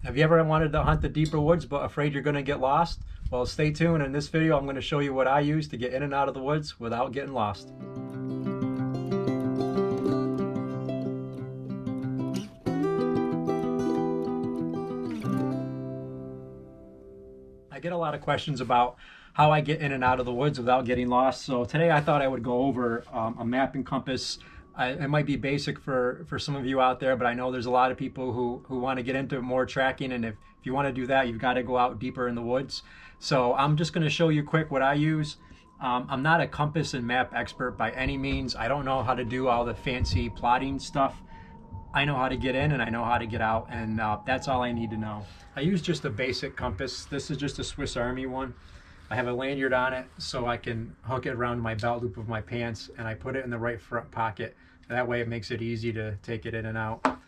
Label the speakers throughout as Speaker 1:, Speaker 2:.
Speaker 1: Have you ever wanted to hunt the deeper woods but afraid you're going to get lost? Well, stay tuned. In this video, I'm going to show you what I use to get in and out of the woods without getting lost. I get a lot of questions about how I get in and out of the woods without getting lost. So today I thought I would go over a map and compass. It might be basic for some of you out there, but I know there's a lot of people who want to get into more tracking. And if you want to do that, you've got to go out deeper in the woods. So I'm just going to show you quick what I use. I'm not a compass and map expert by any means. I don't know how to do all the fancy plotting stuff. I know how to get in and I know how to get out, and that's all I need to know. I use just a basic compass. This is just a Swiss Army one. I have a lanyard on it so I can hook it around my belt loop of my pants, and I put it in the right front pocket. That way it makes it easy to take it in and out.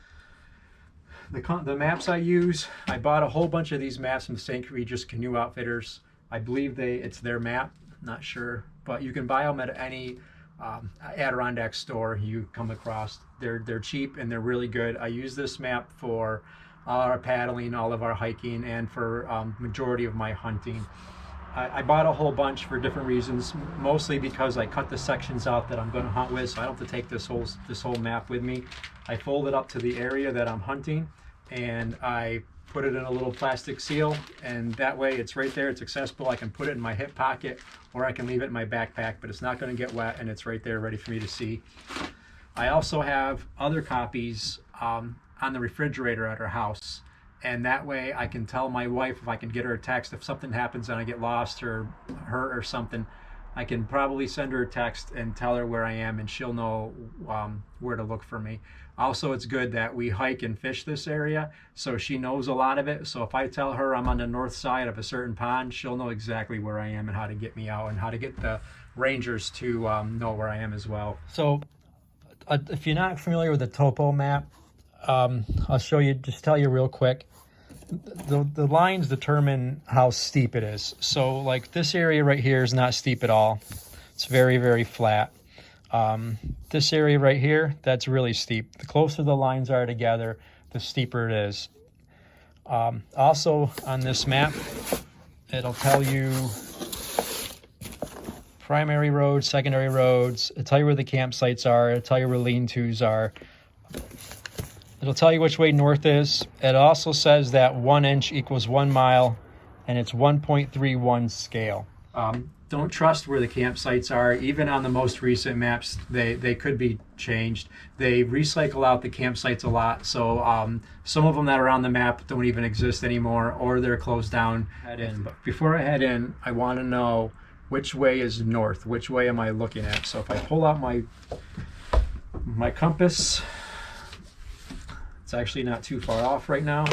Speaker 1: The maps I use, I bought a whole bunch of these maps from St. Regis Canoe Outfitters. I believe it's their map, not sure, but you can buy them at any Adirondack store you come across. They're cheap and they're really good. I use this map for all our paddling, all of our hiking, and for majority of my hunting. I bought a whole bunch for different reasons, mostly because I cut the sections out that I'm going to hunt with, so I don't have to take this whole map with me. I fold it up to the area that I'm hunting, and I put it in a little plastic seal, and that way it's right there, it's accessible. I can put it in my hip pocket, or I can leave it in my backpack, but it's not going to get wet, and it's right there ready for me to see. I also have other copies on the refrigerator at our house, and that way I can tell my wife, if I can get her a text, if something happens and I get lost or hurt or something, I can probably send her a text and tell her where I am, and she'll know where to look for me. Also, it's good that we hike and fish this area, so she knows a lot of it. So if I tell her I'm on the north side of a certain pond, she'll know exactly where I am and how to get me out, and how to get the rangers to know where I am as well. So if you're not familiar with the topo map, I'll show you, just tell you real quick. The lines determine how steep it is. So like this area right here is not steep at all. It's very, very flat. This area right here, that's really steep. The closer the lines are together, the steeper it is. Also on this map, it'll tell you primary roads, secondary roads. It'll tell you where the campsites are. It'll tell you where lean-tos are. It'll tell you which way north is. It also says that 1 inch equals 1 mile, and it's 1.31 scale. Don't trust where the campsites are. Even on the most recent maps, they could be changed. They recycle out the campsites a lot, so some of them that are on the map don't even exist anymore, or they're closed down. But before I head in, I want to know which way is north. Which way am I looking at? So if I pull out my compass, it's actually not too far off right now,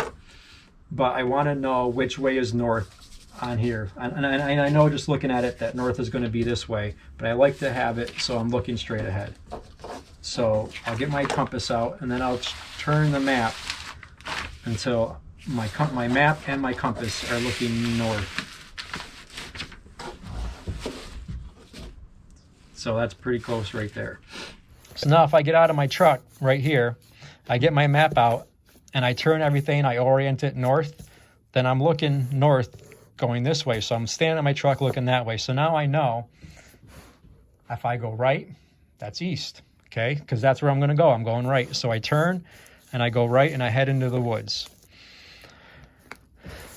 Speaker 1: but I want to know which way is north on here. And I know just looking at it that north is going to be this way, but I like to have it so I'm looking straight ahead. So I'll get my compass out, and then I'll turn the map until my map and my compass are looking north. So that's pretty close right there. So now if I get out of my truck right here, I get my map out and I turn everything, I orient it north, then I'm looking north going this way. So I'm standing in my truck looking that way. So now I know if I go right, that's east, okay? Because that's where I'm going to go. I'm going right. So I turn and I go right and I head into the woods.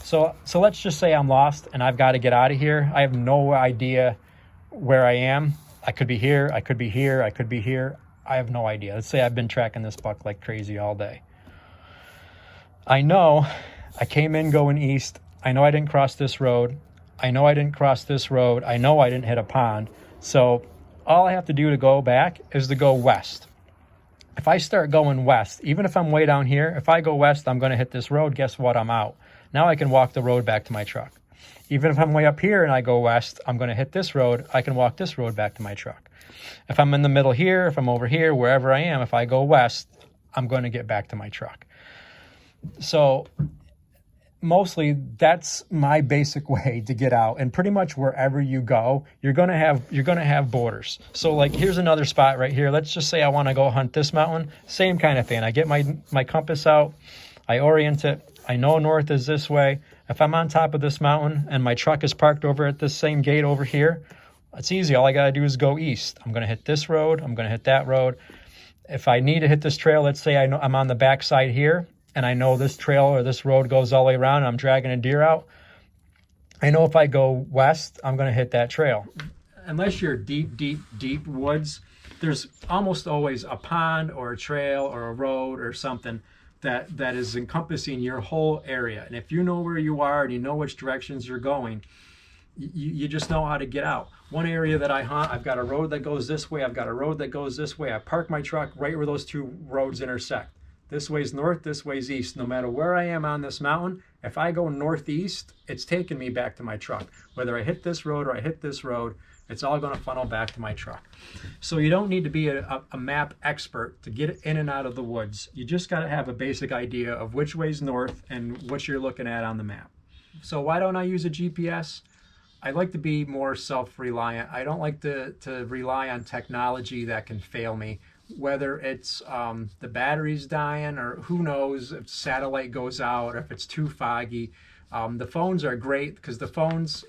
Speaker 1: So let's just say I'm lost and I've got to get out of here. I have no idea where I am. I could be here, I could be here, I could be here. I have no idea. Let's say I've been tracking this buck like crazy all day. I know I came in going east. I know I didn't cross this road. I know I didn't cross this road. I know I didn't hit a pond. So all I have to do to go back is to go west. If I start going west, even if I'm way down here, if I go west, I'm going to hit this road. Guess what? I'm out. Now I can walk the road back to my truck. Even if I'm way up here and I go west, I'm going to hit this road. I can walk this road back to my truck. If I'm in the middle here, if I'm over here, wherever I am, if I go west, I'm going to get back to my truck. So mostly that's my basic way to get out. And pretty much wherever you go, you're going to have borders. So like here's another spot right here. Let's just say I want to go hunt this mountain. Same kind of thing. I get my compass out. I orient it. I know north is this way. If I'm on top of this mountain and my truck is parked over at this same gate over here, it's easy. All I got to do is go east. I'm going to hit this road. I'm going to hit that road. If I need to hit this trail, let's say I know I'm on the back side here and I know this trail or this road goes all the way around and I'm dragging a deer out, I know if I go west, I'm going to hit that trail. Unless you're deep, deep, deep woods, there's almost always a pond or a trail or a road or something that is encompassing your whole area. And if you know where you are and you know which directions you're going, you just know how to get out. One area that I hunt, I've got a road that goes this way, I've got a road that goes this way. I park my truck right where those two roads intersect. This way's north, this way's east. No matter where I am on this mountain, if I go northeast, it's taking me back to my truck. Whether I hit this road or I hit this road, it's all going to funnel back to my truck. So you don't need to be a map expert to get in and out of the woods. You just got to have a basic idea of which way's north and what you're looking at on the map. So why don't I use a GPS? I like to be more self-reliant. I don't like to rely on technology that can fail me, whether it's the battery's dying or who knows if satellite goes out or if it's too foggy. The phones are great because the phones,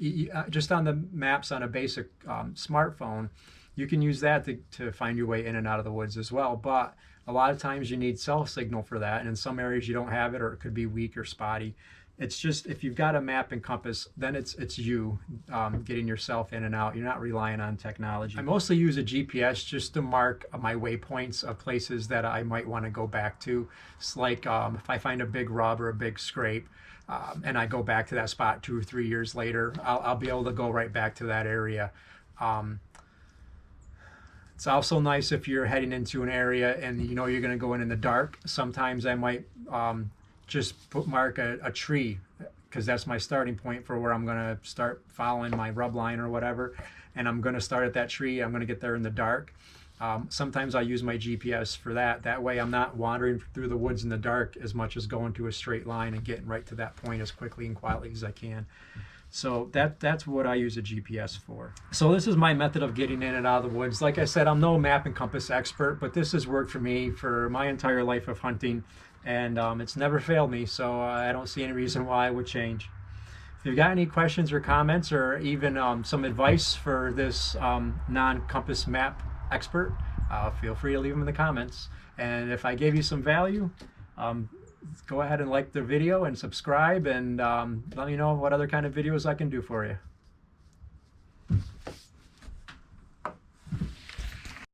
Speaker 1: just on the maps on a basic smartphone, you can use that to find your way in and out of the woods as well. But a lot of times you need cell signal for that, and in some areas you don't have it, or it could be weak or spotty. It's just, if you've got a map and compass, then it's you getting yourself in and out. You're not relying on technology. I mostly use a GPS just to mark my waypoints of places that I might want to go back to. It's like if I find a big rub or a big scrape, and I go back to that spot 2 or 3 years later, I'll be able to go right back to that area. It's also nice if you're heading into an area and you know you're going to go in the dark. Sometimes I might just mark a tree because that's my starting point for where I'm going to start following my rub line or whatever. And I'm going to start at that tree. I'm going to get there in the dark. Sometimes I use my GPS for that. That way I'm not wandering through the woods in the dark as much as going to a straight line and getting right to that point as quickly and quietly as I can. So that's what I use a GPS for. So this is my method of getting in and out of the woods. Like I said, I'm no map and compass expert, but this has worked for me for my entire life of hunting, and it's never failed me, so I don't see any reason why it would change. If you've got any questions or comments or even some advice for this non-compass map expert, feel free to leave them in the comments. And if I gave you some value, go ahead and like the video and subscribe, and let me know what other kind of videos I can do for you.